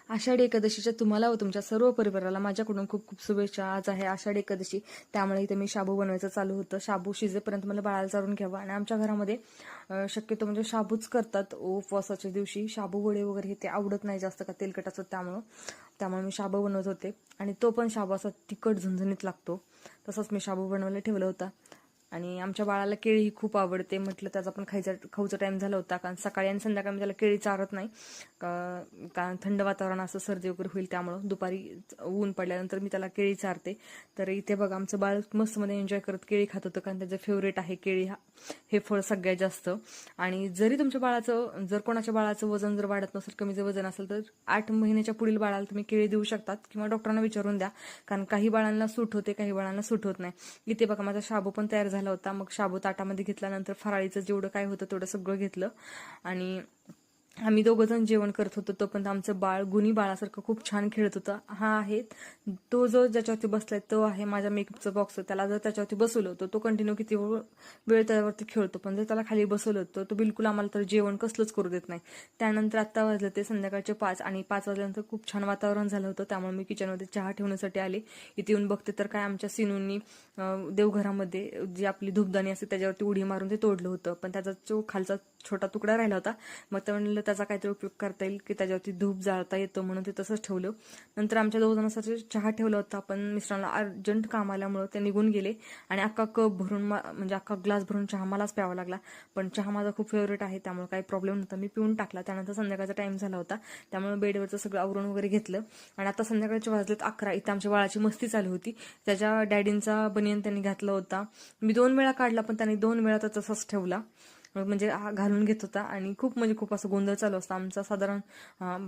आषाढी एकादशीच्या तुम्हाला व तुमच्या सर्व परिवाराला माझ्याकडून खूप खूप शुभेच्छा. आज आहे आषाढी एकादशी, त्यामुळे इथे मी शाबू बनवायचं चालू होतं. शाबू शिजेपर्यंत मला बाळाला चारून घ्यावा. आणि आमच्या घरामध्ये शक्यतो म्हणजे शाबूच करतात उपवासाच्या दिवशी. शाबू वडे वगैरे हे ते आवडत नाही जास्त का तेलकट असतं, त्यामुळे मी शाबू बनवत होते. आणि तो पण शाबू असा तिखट झणझणीत लागतो. तसंच मी शाबू बनवायला ठेवला होता. आणि आमच्या बाळाला केळी ही खूप आवडते. म्हटलं त्याचा पण खाऊचा टाइम झाला होता, कारण सकाळी आणि संध्याकाळी त्याला केळी चारत नाही, कारण थंड वातावरण असं सर्दी वगैरे होईल, त्यामुळं दुपारी ऊन पडल्यानंतर मी त्याला केळी चारते. तर इथे बघा आमचं बाळ मस्त मध्ये एन्जॉय करत केळी खात होतं, कारण त्याचं फेवरेट आहे केळी हे फळ सगळ्यात जास्त. आणि जरी तुमच्या बाळाचं जर कोणाच्या बाळाचं वजन जर वाढत नसेल, कमी जर वजन असेल, तर 8 महिन्याच्या पुढील बाळाला तुम्ही केळी देऊ शकतात, किंवा डॉक्टरांना विचारून द्या, कारण काही बाळांना सूट होते, काही बाळांना सूट होत नाही. इथे बघा माझा शाबू पण तयार झाला होता. मग शाबू ताटामध्ये घेतल्यानंतर फराळीचं जेवढं काय होतं तेवढं सगळं घेतलं. आणि आम्ही दोघं जण जेवण करत होतो. तोपर्यंत आमचं बाळ गुणी बाळासारखं खूप छान खेळत होतं. हा आहे तो जो ज्याच्यावरती बसलाय, तो आहे माझ्या मेकअपचा बॉक्स. त्याला जर त्याच्यावरती बसवलं होतं, तो कंटिन्यू किती वेळ त्याच्यावरती खेळतो, पण जर त्याला खाली बसवलं होतं तो बिलकुल आम्हाला तर जेवण कसलंच करू देत नाही. त्यानंतर आत्ता वाजलं ते संध्याकाळचे 5, आणि 5 वाजल्यानंतर खूप छान वातावरण झालं होतं, त्यामुळे मी किचनमध्ये चहा ठेवण्यासाठी आले. इथे येऊन बघते तर काय आमच्या सिनूंनी देवघरामध्ये जी आपली धूपदाणी असते त्याच्यावरती उडी मारून ते तोडलं होतं, पण त्याचा जो खालचा छोटा तुकडा राहिला होता. मग ते म्हणलं त्याचा काहीतरी उपयोग करता येईल, की त्याच्यावरती धूप जाळता येतं, म्हणून ते तसंच ठेवलं. नंतर आमच्या 2 जणांसाठी चहा ठेवला होता, पण मिस्टरांना अर्जंट काम आल्यामुळे ते निघून गेले. आणि अख्खा कप भरून म्हणजे अख्खा ग्लास भरून चहा मलाच प्यावा लागला. पण चहा माझा खूप फेवरेट आहे, त्यामुळे काही प्रॉब्लेम नव्हता, मी पिऊन टाकला. त्यानंतर संध्याकाळचा टाइम झाला होता, त्यामुळे बेडवरचं सगळं आवरून वगैरे घेतलं. आणि आता संध्याकाळचे वाजलेत 11. इथं आमच्या बाळाची मस्ती चालू होती. त्याच्या डॅडींचा बनियन त्यांनी घातला होता. मी 2 वेळा काढला, पण त्यांनी 2 वेळा तर तसाच ठेवला, म्हणजे घालून घेत होता. आणि खूप म्हणजे खूप असं गोंधळ चालू असतो आमचा. साधारण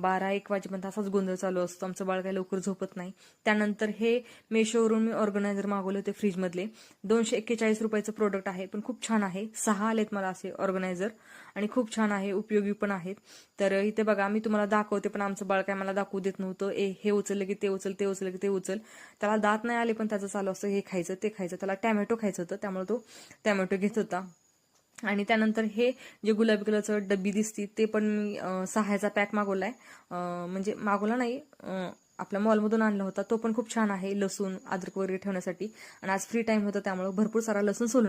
12-1 वाजेपर्यंत असाच गोंधळ चालू असतो. आमचं बाळ काही लवकर झोपत नाही. त्यानंतर हे मेशोवरून मी ऑर्गनायझर मागवले होते फ्रीजमधले. 241 रुपयाचं प्रोडक्ट आहे, पण खूप छान आहे. 6 आलेत मला असे ऑर्गनायझर, आणि खूप छान आहे, उपयोगी पण आहेत. तर इथे बघा मी तुम्हाला दाखवते, पण आमचं बाळ काय मला दाखवू देत नव्हतं. हे उचललं की ते उचल, ते उचललं की ते उचल. त्याला दात नाही आले, पण त्याचं चालू असतं हे खायचं ते खायचं. त्याला टॅमॅटो खायचं होतं, त्यामुळे तो टॅमॅटो घेत होता. आणि त्यानंतर हे जे गुलाबी कलरचं डब्बी दिसती, ते पण मी 6चा पॅक मागवलाय. म्हणजे मागवला नाही, आपल्या मॉलमधून आणला होता. तो पण खूप छान आहे, लसूण अद्रक वगैरे ठेवण्यासाठी. आणि आज फ्री टाइम होता, त्यामुळे भरपूर सारा लसूण सोलून